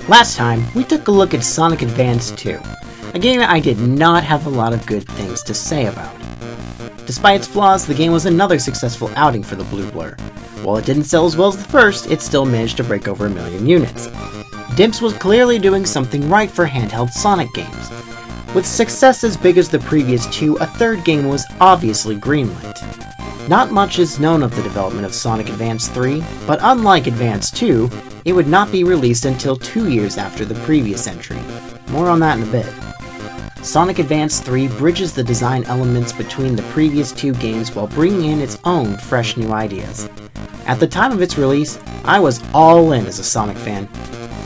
Last time, we took a look at Sonic Advance 2, a game I did not have a lot of good things to say about. Despite its flaws, the game was another successful outing for the Blue Blur. While it didn't sell as well as the first, it still managed to break over 1 million units. DIMPS was clearly doing something right for handheld Sonic games. With success as big as the previous two, a third game was obviously greenlit. Not much is known of the development of Sonic Advance 3, but unlike Advance 2, it would not be released until 2 years after the previous entry. More on that in a bit. Sonic Advance 3 bridges the design elements between the previous two games while bringing in its own fresh new ideas. At the time of its release, I was all in as a Sonic fan.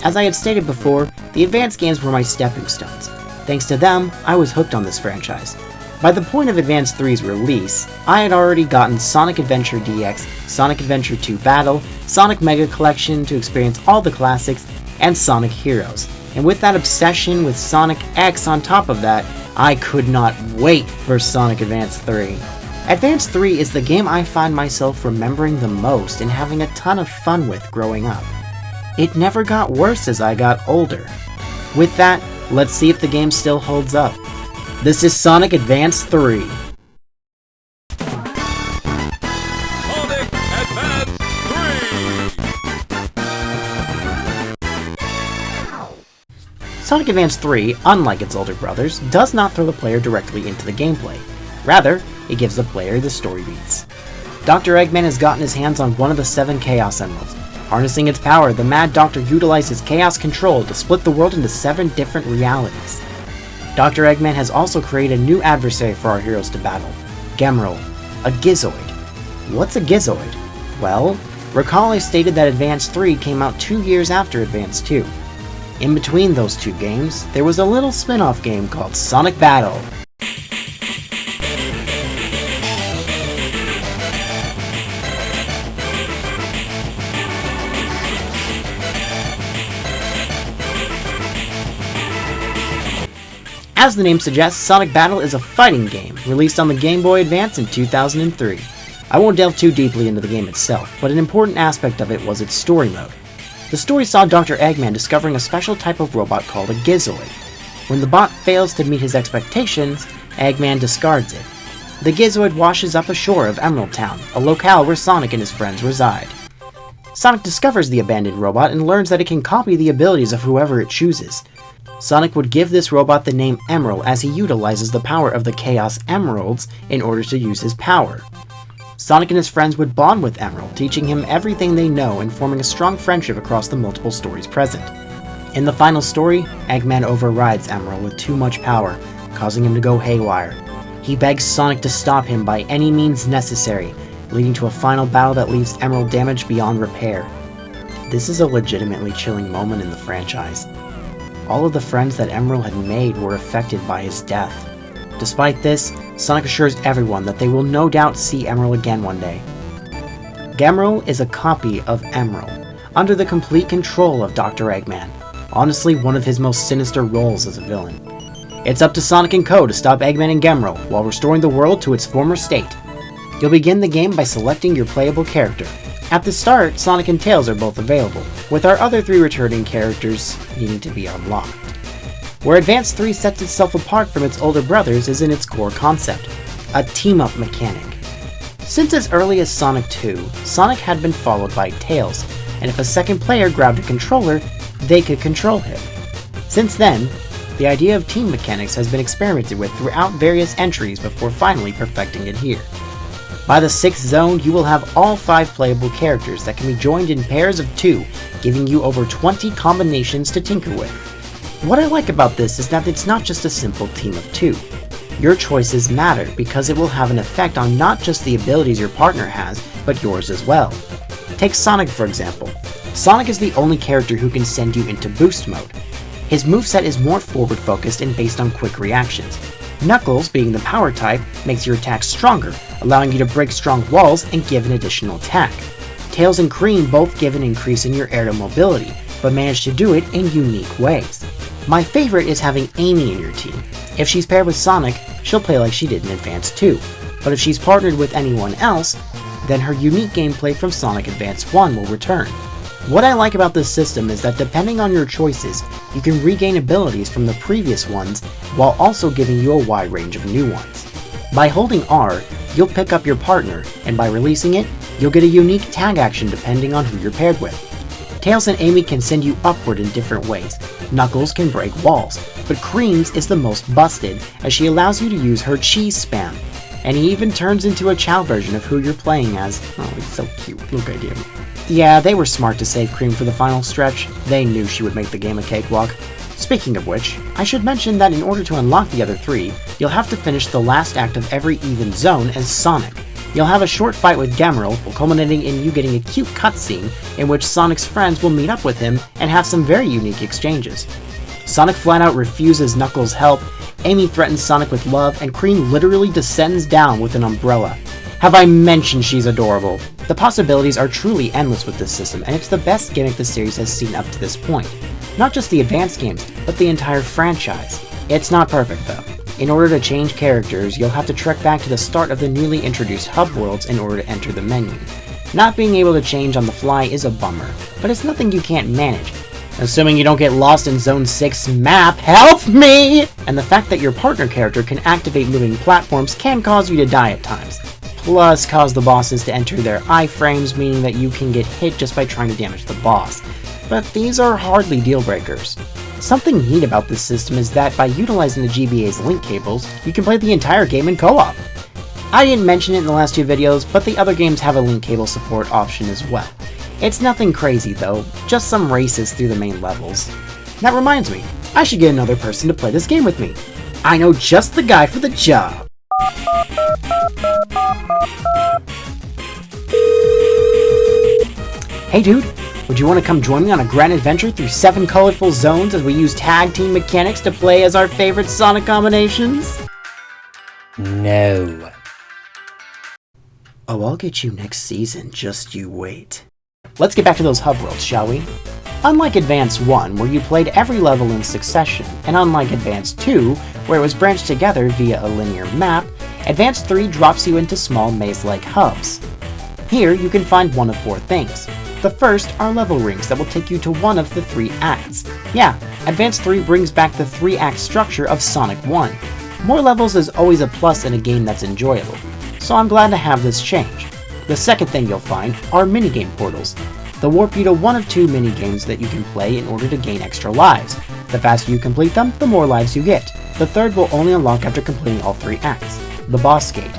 As I had stated before, the Advance games were my stepping stones. Thanks to them, I was hooked on this franchise. By the point of Advance 3's release, I had already gotten Sonic Adventure DX, Sonic Adventure 2 Battle, Sonic Mega Collection to experience all the classics, and Sonic Heroes. And with that obsession with Sonic X on top of that, I could not wait for Sonic Advance 3. Advance 3 is the game I find myself remembering the most and having a ton of fun with growing up. It never got worse as I got older. With that, let's see if the game still holds up. This is Sonic Advance 3. Sonic Advance 3! Sonic Advance 3, unlike its older brothers, does not throw the player directly into the gameplay. Rather, it gives the player the story beats. Dr. Eggman has gotten his hands on one of the 7 Chaos Emeralds. Harnessing its power, the Mad Doctor utilizes Chaos Control to split the world into 7 different realities. Dr. Eggman has also created a new adversary for our heroes to battle, Gamrel, a Gizoid. What's a Gizoid? Well, recall I stated that Advance 3 came out 2 years after Advance 2. In between those two games, there was a little spin-off game called Sonic Battle. As the name suggests, Sonic Battle is a fighting game, released on the Game Boy Advance in 2003. I won't delve too deeply into the game itself, but an important aspect of it was its story mode. The story saw Dr. Eggman discovering a special type of robot called a Gizoid. When the bot fails to meet his expectations, Eggman discards it. The Gizoid washes up ashore of Emerald Town, a locale where Sonic and his friends reside. Sonic discovers the abandoned robot and learns that it can copy the abilities of whoever it chooses. Sonic would give this robot the name Emerald as he utilizes the power of the Chaos Emeralds in order to use his power. Sonic and his friends would bond with Emerald, teaching him everything they know and forming a strong friendship across the multiple stories present. In the final story, Eggman overrides Emerald with too much power, causing him to go haywire. He begs Sonic to stop him by any means necessary, leading to a final battle that leaves Emerald damaged beyond repair. This is a legitimately chilling moment in the franchise. All of the friends that Emerald had made were affected by his death. Despite this, Sonic assures everyone that they will no doubt see Emerald again one day. Gamrel is a copy of Emerald, under the complete control of Dr. Eggman, honestly one of his most sinister roles as a villain. It's up to Sonic & Co. to stop Eggman and Gamrel while restoring the world to its former state. You'll begin the game by selecting your playable character. At the start, Sonic and Tails are both available, with our other 3 returning characters needing to be unlocked. Where Advance 3 sets itself apart from its older brothers is in its core concept, a team-up mechanic. Since as early as Sonic 2, Sonic had been followed by Tails, and if a second player grabbed a controller, they could control him. Since then, the idea of team mechanics has been experimented with throughout various entries before finally perfecting it here. By the 6th zone, you will have all 5 playable characters that can be joined in pairs of 2, giving you over 20 combinations to tinker with. What I like about this is that it's not just a simple team of 2. Your choices matter because it will have an effect on not just the abilities your partner has, but yours as well. Take Sonic for example. Sonic is the only character who can send you into boost mode. His moveset is more forward focused and based on quick reactions. Knuckles, being the power type, makes your attacks stronger, allowing you to break strong walls and give an additional attack. Tails and Cream both give an increase in your aerial mobility, but manage to do it in unique ways. My favorite is having Amy in your team. If she's paired with Sonic, she'll play like she did in Advance 2, but if she's partnered with anyone else, then her unique gameplay from Sonic Advance 1 will return. What I like about this system is that depending on your choices, you can regain abilities from the previous ones while also giving you a wide range of new ones. By holding R, you'll pick up your partner, and by releasing it, you'll get a unique tag action depending on who you're paired with. Tails and Amy can send you upward in different ways. Knuckles can break walls, but Creams is the most busted as she allows you to use her cheese spam. And he even turns into a Chow version of who you're playing as. Oh, he's so cute. Look at him. Yeah, they were smart to save Cream for the final stretch. They knew she would make the game a cakewalk. Speaking of which, I should mention that in order to unlock the other three, you'll have to finish the last act of every even zone as Sonic. You'll have a short fight with Gemerald, culminating in you getting a cute cutscene in which Sonic's friends will meet up with him and have some very unique exchanges. Sonic flat out refuses Knuckles' help, Amy threatens Sonic with love, and Cream literally descends down with an umbrella. Have I mentioned she's adorable? The possibilities are truly endless with this system, and it's the best gimmick the series has seen up to this point. Not just the advanced games, but the entire franchise. It's not perfect though. In order to change characters, you'll have to trek back to the start of the newly introduced hub worlds in order to enter the menu. Not being able to change on the fly is a bummer, but it's nothing you can't manage. Assuming you don't get lost in Zone 6 map, help me! And the fact that your partner character can activate moving platforms can cause you to die at times. Plus cause the bosses to enter their iframes, meaning that you can get hit just by trying to damage the boss. But these are hardly deal breakers. Something neat about this system is that by utilizing the GBA's link cables, you can play the entire game in co-op. I didn't mention it in the last two videos, but the other games have a link cable support option as well. It's nothing crazy though, just some races through the main levels. That reminds me, I should get another person to play this game with me. I know just the guy for the job. Hey dude, would you want to come join me on a grand adventure through 7 colorful zones as we use tag team mechanics to play as our favorite Sonic combinations? No. Oh, I'll get you next season, just you wait. Let's get back to those hub worlds, shall we? Unlike Advance 1, where you played every level in succession, and unlike Advance 2, where it was branched together via a linear map, Advance 3 drops you into small maze-like hubs. Here, you can find one of 4 things. The first are level rings that will take you to one of the 3 acts. Yeah, Advance 3 brings back the 3-act structure of Sonic 1. More levels is always a plus in a game that's enjoyable, so I'm glad to have this change. The second thing you'll find are minigame portals. They'll warp you to one of 2 minigames that you can play in order to gain extra lives. The faster you complete them, the more lives you get. The third will only unlock after completing all 3 acts. The boss gate.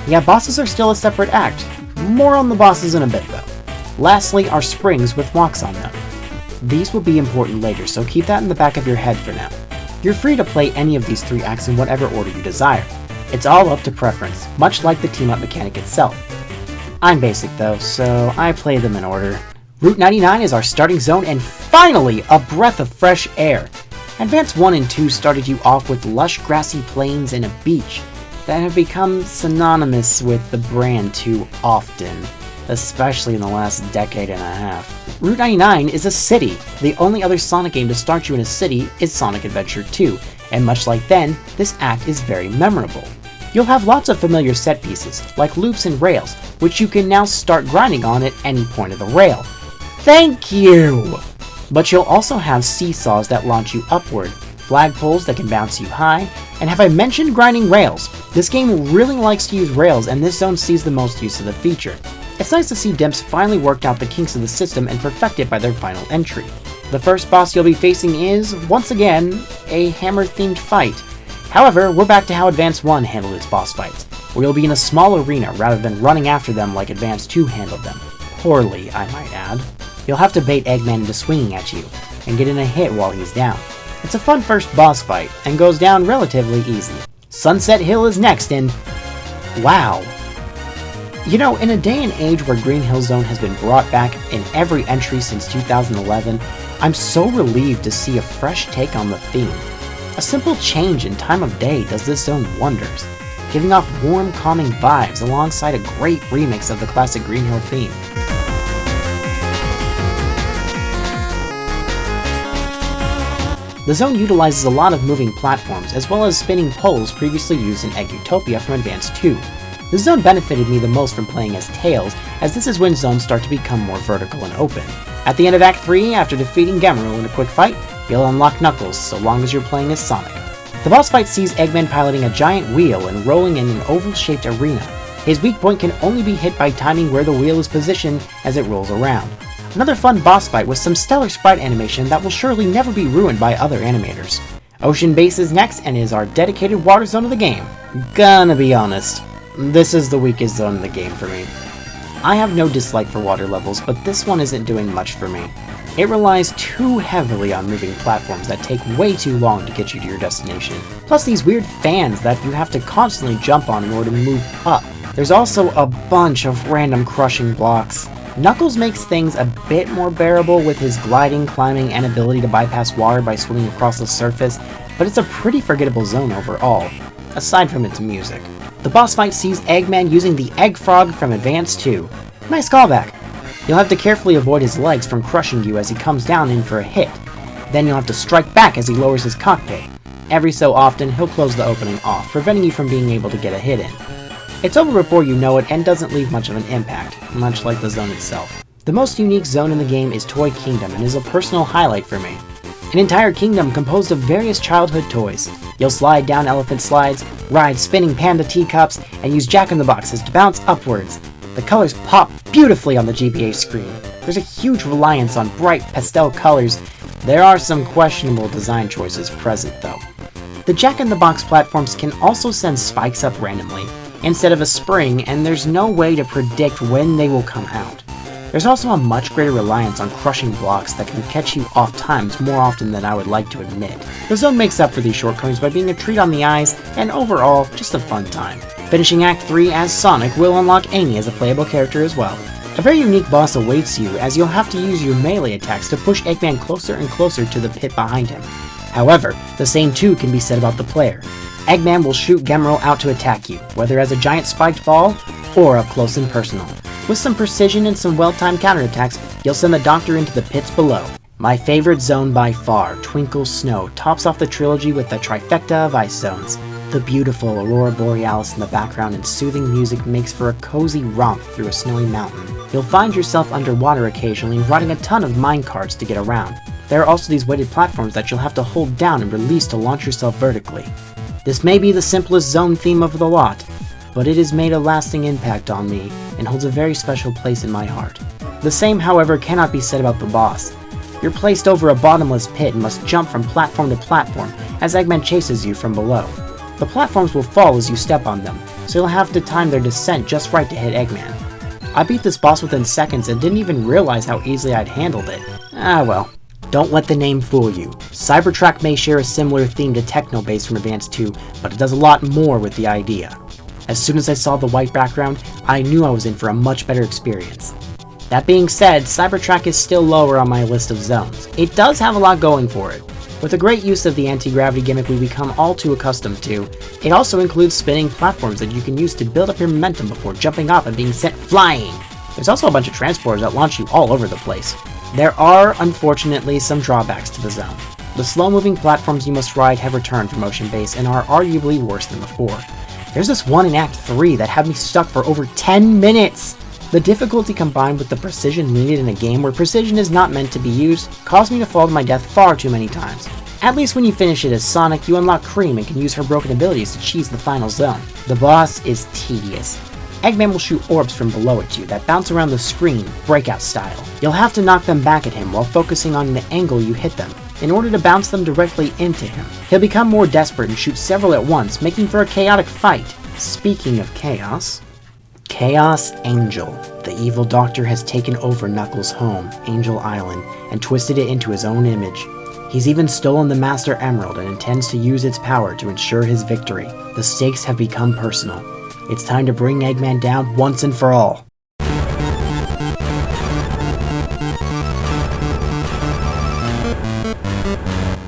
Yeah, bosses are still a separate act. More on the bosses in a bit though. Lastly are springs with walks on them. These will be important later, so keep that in the back of your head for now. You're free to play any of these 3 acts in whatever order you desire. It's all up to preference, much like the team-up mechanic itself. I'm basic though, so I play them in order. Route 99 is our starting zone, and finally, a breath of fresh air. Advance 1 and 2 started you off with lush grassy plains and a beach that have become synonymous with the brand too often, especially in the last decade and a half. Route 99 is a city. The only other Sonic game to start you in a city is Sonic Adventure 2, and much like then, this act is very memorable. You'll have lots of familiar set pieces, like loops and rails, which you can now start grinding on at any point of the rail. Thank you! But you'll also have seesaws that launch you upward, flagpoles that can bounce you high, and have I mentioned grinding rails? This game really likes to use rails, and this zone sees the most use of the feature. It's nice to see DIMPS finally worked out the kinks of the system and perfected by their final entry. The first boss you'll be facing is, once again, a hammer-themed fight. However, we're back to how Advance 1 handled its boss fights, where you'll be in a small arena rather than running after them like Advance 2 handled them. Poorly, I might add. You'll have to bait Eggman into swinging at you, and get in a hit while he's down. It's a fun first boss fight, and goes down relatively easy. Sunset Hill is next, and wow. You know, in a day and age where Green Hill Zone has been brought back in every entry since 2011, I'm so relieved to see a fresh take on the theme. A simple change in time of day does this zone wonders, giving off warm, calming vibes alongside a great remix of the classic Green Hill theme. The zone utilizes a lot of moving platforms as well as spinning poles previously used in Egg Utopia from Advance 2. The zone benefited me the most from playing as Tails, as this is when zones start to become more vertical and open. At the end of Act 3, after defeating Gemerl in a quick fight, you'll unlock Knuckles so long as you're playing as Sonic. The boss fight sees Eggman piloting a giant wheel and rolling in an oval-shaped arena. His weak point can only be hit by timing where the wheel is positioned as it rolls around. Another fun boss fight with some stellar sprite animation that will surely never be ruined by other animators. Ocean Base is next and is our dedicated water zone of the game. Gonna be honest, this is the weakest zone in the game for me. I have no dislike for water levels, but this one isn't doing much for me. It relies too heavily on moving platforms that take way too long to get you to your destination. Plus these weird fans that you have to constantly jump on in order to move up. There's also a bunch of random crushing blocks. Knuckles makes things a bit more bearable with his gliding, climbing, and ability to bypass water by swimming across the surface, but it's a pretty forgettable zone overall, aside from its music. The boss fight sees Eggman using the Egg Frog from Advance 2. Nice callback! You'll have to carefully avoid his legs from crushing you as he comes down in for a hit. Then you'll have to strike back as he lowers his cockpit. Every so often, he'll close the opening off, preventing you from being able to get a hit in. It's over before you know it and doesn't leave much of an impact, much like the zone itself. The most unique zone in the game is Toy Kingdom and is a personal highlight for me. An entire kingdom composed of various childhood toys. You'll slide down elephant slides, ride spinning panda teacups, and use jack-in-the-boxes to bounce upwards. The colors pop beautifully on the GBA screen. There's a huge reliance on bright pastel colors. There are some questionable design choices present though. The jack-in-the-box platforms can also send spikes up randomly, instead of a spring, and there's no way to predict when they will come out. There's also a much greater reliance on crushing blocks that can catch you off times more often than I would like to admit. The zone makes up for these shortcomings by being a treat on the eyes, and overall, just a fun time. Finishing Act 3 as Sonic will unlock Amy as a playable character as well. A very unique boss awaits you, as you'll have to use your melee attacks to push Eggman closer and closer to the pit behind him. However, the same too can be said about the player. Eggman will shoot Gemerl out to attack you, whether as a giant spiked ball or up close and personal. With some precision and some well-timed counterattacks, you'll send the Doctor into the pits below. My favorite zone by far, Twinkle Snow, tops off the trilogy with the trifecta of ice zones. The beautiful Aurora Borealis in the background and soothing music makes for a cozy romp through a snowy mountain. You'll find yourself underwater occasionally, riding a ton of minecarts to get around. There are also these weighted platforms that you'll have to hold down and release to launch yourself vertically. This may be the simplest zone theme of the lot, but it has made a lasting impact on me and holds a very special place in my heart. The same, however, cannot be said about the boss. You're placed over a bottomless pit and must jump from platform to platform as Eggman chases you from below. The platforms will fall as you step on them, so you'll have to time their descent just right to hit Eggman. I beat this boss within seconds and didn't even realize how easily I'd handled it. Ah well. Don't let the name fool you. Cybertruck may share a similar theme to Techno-Base from Advance 2, but it does a lot more with the idea. As soon as I saw the white background, I knew I was in for a much better experience. That being said, Cybertruck is still lower on my list of zones. It does have a lot going for it. With a great use of the anti-gravity gimmick we become all too accustomed to, it also includes spinning platforms that you can use to build up your momentum before jumping off and being sent flying. There's also a bunch of transporters that launch you all over the place. There are, unfortunately, some drawbacks to the zone. The slow-moving platforms you must ride have returned from Ocean Base and are arguably worse than before. There's this one in Act 3 that had me stuck for over 10 minutes! The difficulty combined with the precision needed in a game where precision is not meant to be used caused me to fall to my death far too many times. At least when you finish it as Sonic, you unlock Cream and can use her broken abilities to cheese the final zone. The boss is tedious. Eggman will shoot orbs from below at you that bounce around the screen, breakout style. You'll have to knock them back at him while focusing on the angle you hit them, in order to bounce them directly into him. He'll become more desperate and shoot several at once, making for a chaotic fight. Speaking of chaos, Chaos Angel. The evil Doctor has taken over Knuckles' home, Angel Island, and twisted it into his own image. He's even stolen the Master Emerald and intends to use its power to ensure his victory. The stakes have become personal. It's time to bring Eggman down once and for all.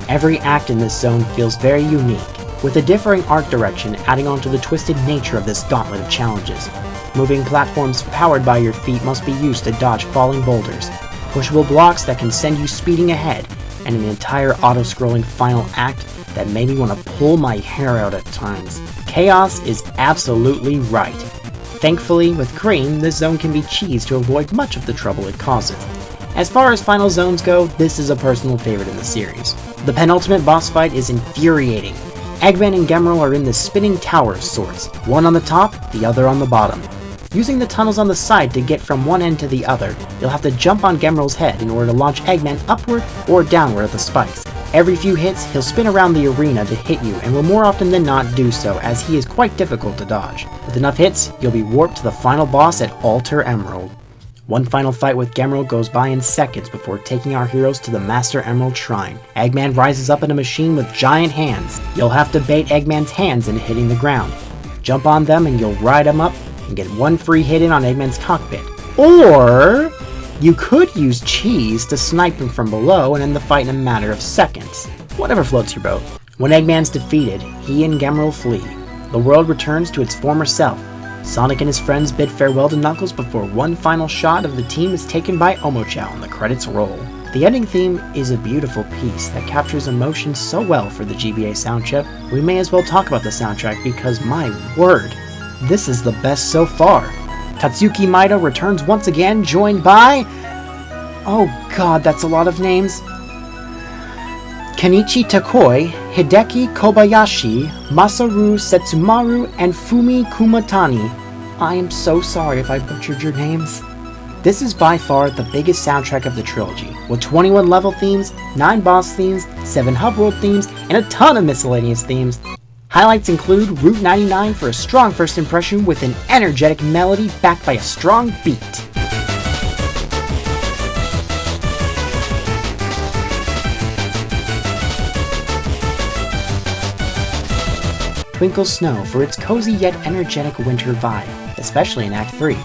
Every act in this zone feels very unique, with a differing art direction adding on to the twisted nature of this gauntlet of challenges. Moving platforms powered by your feet must be used to dodge falling boulders, pushable blocks that can send you speeding ahead, and an entire auto-scrolling final act that made me want to pull my hair out at times. Chaos is absolutely right. Thankfully, with Cream, this zone can be cheesed to avoid much of the trouble it causes. As far as final zones go, this is a personal favorite in the series. The penultimate boss fight is infuriating. Eggman and Gemerl are in the spinning tower of sorts, one on the top, the other on the bottom. Using the tunnels on the side to get from one end to the other, you'll have to jump on Gemerl's head in order to launch Eggman upward or downward at the spikes. Every few hits, he'll spin around the arena to hit you and will more often than not do so, as he is quite difficult to dodge. With enough hits, you'll be warped to the final boss at Alter Emerald. One final fight with Gemerl goes by in seconds before taking our heroes to the Master Emerald Shrine. Eggman rises up in a machine with giant hands. You'll have to bait Eggman's hands into hitting the ground. Jump on them and you'll ride him up and get one free hit in on Eggman's cockpit. Or you could use cheese to snipe him from below and end the fight in a matter of seconds. Whatever floats your boat. When Eggman's defeated, he and Gemerl flee. The world returns to its former self. Sonic and his friends bid farewell to Knuckles before one final shot of the team is taken by Omochao and the credits roll. The ending theme is a beautiful piece that captures emotion so well for the GBA sound chip. We may as well talk about the soundtrack because, my word, this is the best so far. Tatsuki Maeda returns once again, joined by... oh god, that's a lot of names. Kenichi Takoi, Hideki Kobayashi, Masaru Setsumaru, and Fumi Kumatani. I am so sorry if I butchered your names. This is by far the biggest soundtrack of the trilogy, with 21 level themes, 9 boss themes, 7 hub world themes, and a ton of miscellaneous themes. Highlights include Route 99 for a strong first impression with an energetic melody backed by a strong beat. Twinkle Snow for its cozy yet energetic winter vibe, especially in Act 3.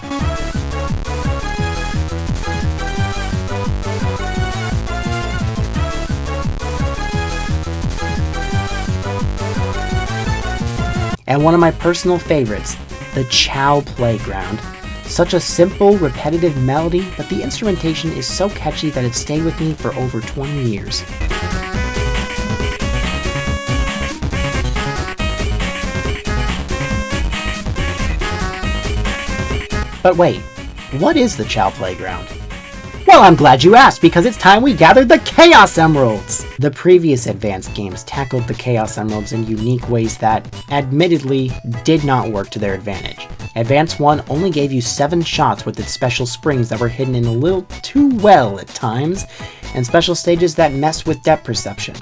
And one of my personal favorites, the Chao Playground. Such a simple, repetitive melody, but the instrumentation is so catchy that it stayed with me for over 20 years. But wait, what is the Chao Playground? Well, I'm glad you asked, because it's time we gathered the Chaos Emeralds! The previous advanced games tackled the Chaos Emeralds in unique ways that, admittedly, did not work to their advantage. Advance 1 only gave you 7 shots with its special springs that were hidden in a little too well at times, and special stages that messed with depth perception.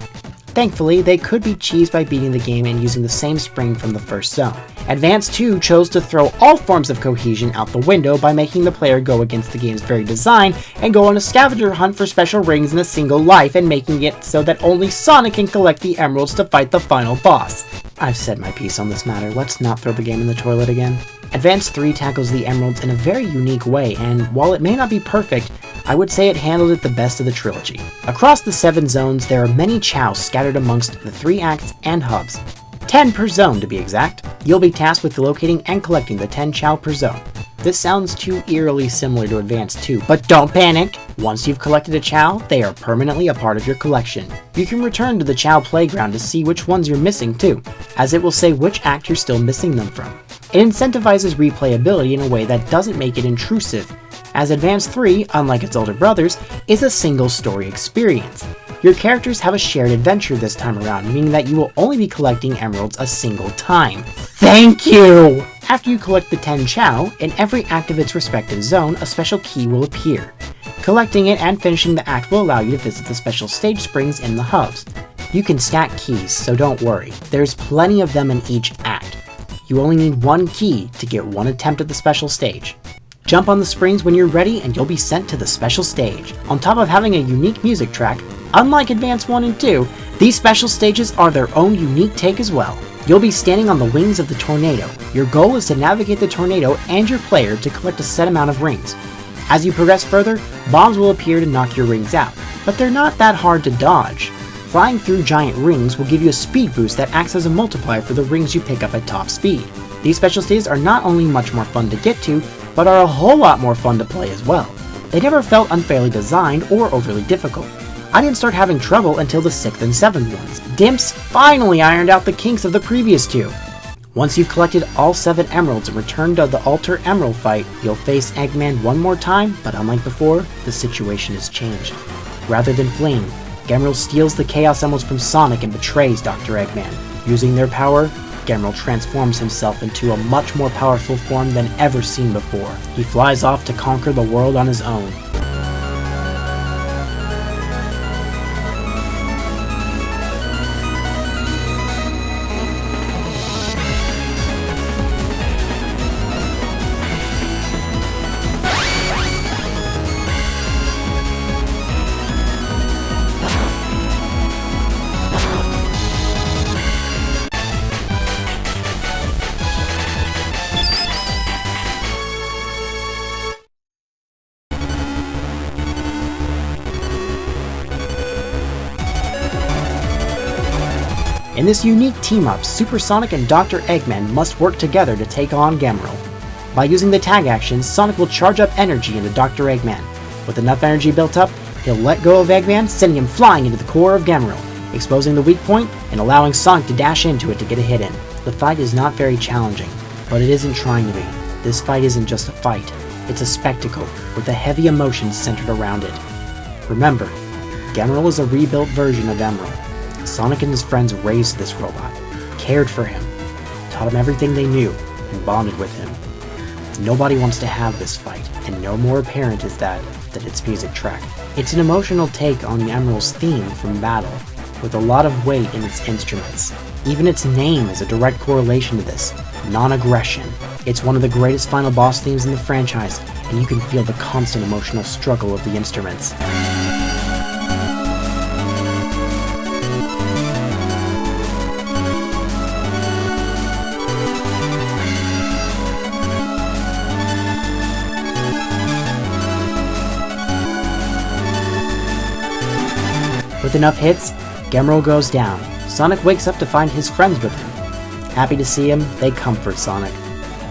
Thankfully, they could be cheesed by beating the game and using the same spring from the first zone. Advance 2 chose to throw all forms of cohesion out the window by making the player go against the game's very design and go on a scavenger hunt for special rings in a single life, and making it so that only Sonic can collect the emeralds to fight the final boss. I've said my piece on this matter, let's not throw the game in the toilet again. Advance 3 tackles the emeralds in a very unique way, and while it may not be perfect, I would say it handled it the best of the trilogy. Across the 7 zones, there are many Chaos scattered amongst the 3 acts and hubs. 10 per zone to be exact. You'll be tasked with locating and collecting the 10 Chao per zone. This sounds too eerily similar to Advance 2, but don't panic! Once you've collected a Chao, they are permanently a part of your collection. You can return to the Chao Playground to see which ones you're missing too, as it will say which act you're still missing them from. It incentivizes replayability in a way that doesn't make it intrusive, as Advance 3, unlike its older brothers, is a single story experience. Your characters have a shared adventure this time around, meaning that you will only be collecting emeralds a single time. Thank you! After you collect the 10 Chao, in every act of its respective zone, a special key will appear. Collecting it and finishing the act will allow you to visit the special stage springs in the hubs. You can stack keys, so don't worry. There's plenty of them in each act. You only need one key to get one attempt at the special stage. Jump on the springs when you're ready and you'll be sent to the special stage. On top of having a unique music track, unlike Advance 1 and 2, these special stages are their own unique take as well. You'll be standing on the wings of the tornado. Your goal is to navigate the tornado and your player to collect a set amount of rings. As you progress further, bombs will appear to knock your rings out, but they're not that hard to dodge. Flying through giant rings will give you a speed boost that acts as a multiplier for the rings you pick up at top speed. These special stages are not only much more fun to get to, but are a whole lot more fun to play as well. They never felt unfairly designed or overly difficult. I didn't start having trouble until the 6th and 7th ones. DIMPS finally ironed out the kinks of the previous 2. Once you've collected all 7 emeralds and returned to the Alter Emerald fight, you'll face Eggman one more time, but unlike before, the situation has changed. Rather than fleeing, Gemerald steals the Chaos Emeralds from Sonic and betrays Dr. Eggman. Using their power, Gemerald transforms himself into a much more powerful form than ever seen before. He flies off to conquer the world on his own. In this unique team-up, Super Sonic and Dr. Eggman must work together to take on Gemerald. By using the tag action, Sonic will charge up energy into Dr. Eggman. With enough energy built up, he'll let go of Eggman, sending him flying into the core of Gemerald, exposing the weak point and allowing Sonic to dash into it to get a hit in. The fight is not very challenging, but it isn't trying to be. This fight isn't just a fight, it's a spectacle with a heavy emotion centered around it. Remember, Gemerald is a rebuilt version of Emerald. Sonic and his friends raised this robot, cared for him, taught him everything they knew, and bonded with him. Nobody wants to have this fight, and no more apparent is that than its music track. It's an emotional take on Emerald's theme from Battle, with a lot of weight in its instruments. Even its name is a direct correlation to this, non-aggression. It's one of the greatest final boss themes in the franchise, and you can feel the constant emotional struggle of the instruments. With enough hits, Gemerald goes down. Sonic wakes up to find his friends with him. Happy to see him, they comfort Sonic.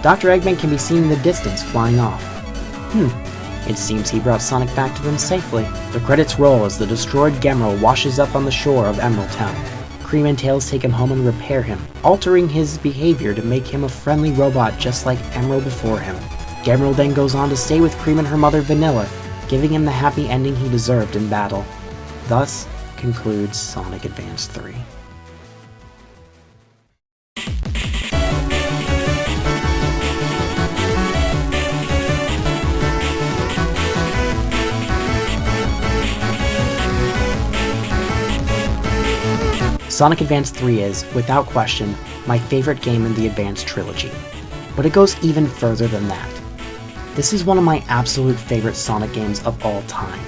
Dr. Eggman can be seen in the distance flying off. It seems he brought Sonic back to them safely. The credits roll as the destroyed Gemerald washes up on the shore of Emerald Town. Cream and Tails take him home and repair him, altering his behavior to make him a friendly robot just like Emerald before him. Gemerald then goes on to stay with Cream and her mother Vanilla, giving him the happy ending he deserved in battle. Thus concludes Sonic Advance 3. Sonic Advance 3 is, without question, my favorite game in the Advance trilogy. But it goes even further than that. This is one of my absolute favorite Sonic games of all time.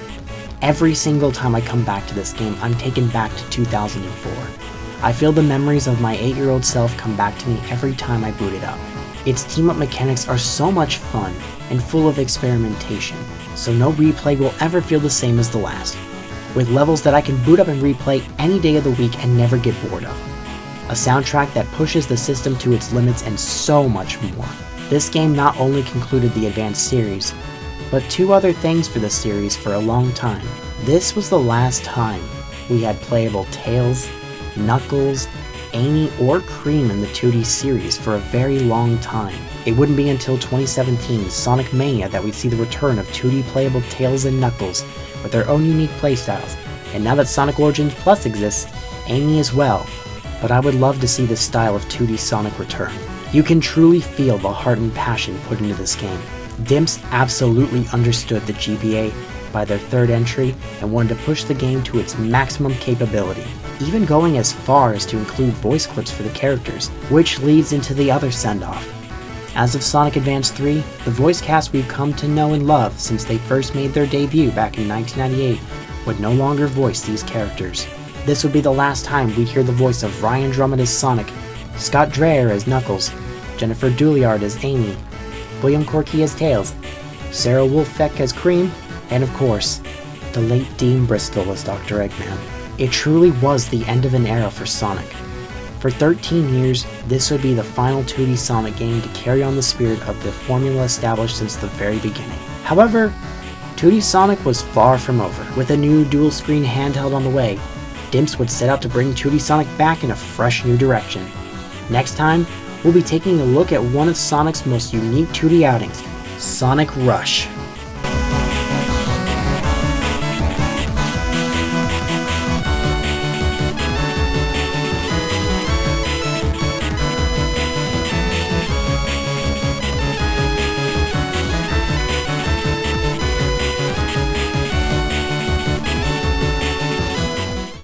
Every single time I come back to this game, I'm taken back to 2004. I feel the memories of my 8-year-old self come back to me every time I boot it up. Its team-up mechanics are so much fun and full of experimentation, so no replay will ever feel the same as the last, with levels that I can boot up and replay any day of the week and never get bored of. A soundtrack that pushes the system to its limits and so much more. This game not only concluded the Advance series, but 2 other things for the series for a long time. This was the last time we had playable Tails, Knuckles, Amy, or Cream in the 2D series for a very long time. It wouldn't be until 2017's Sonic Mania that we'd see the return of 2D playable Tails and Knuckles with their own unique playstyles, and now that Sonic Origins Plus exists, Amy as well. But I would love to see this style of 2D Sonic return. You can truly feel the heart and passion put into this game. DIMPS absolutely understood the GBA by their 3rd entry and wanted to push the game to its maximum capability, even going as far as to include voice clips for the characters, which leads into the other Sendoff. As of Sonic Advance 3, the voice cast we've come to know and love since they first made their debut back in 1998 would no longer voice these characters. This would be the last time we hear the voice of Ryan Drummond as Sonic, Scott Dreyer as Knuckles, Jennifer Dooleyard as Amy, William Corky as Tails, Sarah Wolfeck as Cream, and of course, the late Dean Bristol as Dr. Eggman. It truly was the end of an era for Sonic. For 13 years, this would be the final 2D Sonic game to carry on the spirit of the formula established since the very beginning. However, 2D Sonic was far from over. With a new dual-screen handheld on the way, DIMPS would set out to bring 2D Sonic back in a fresh new direction. Next time, we'll be taking a look at one of Sonic's most unique 2D outings, Sonic Rush.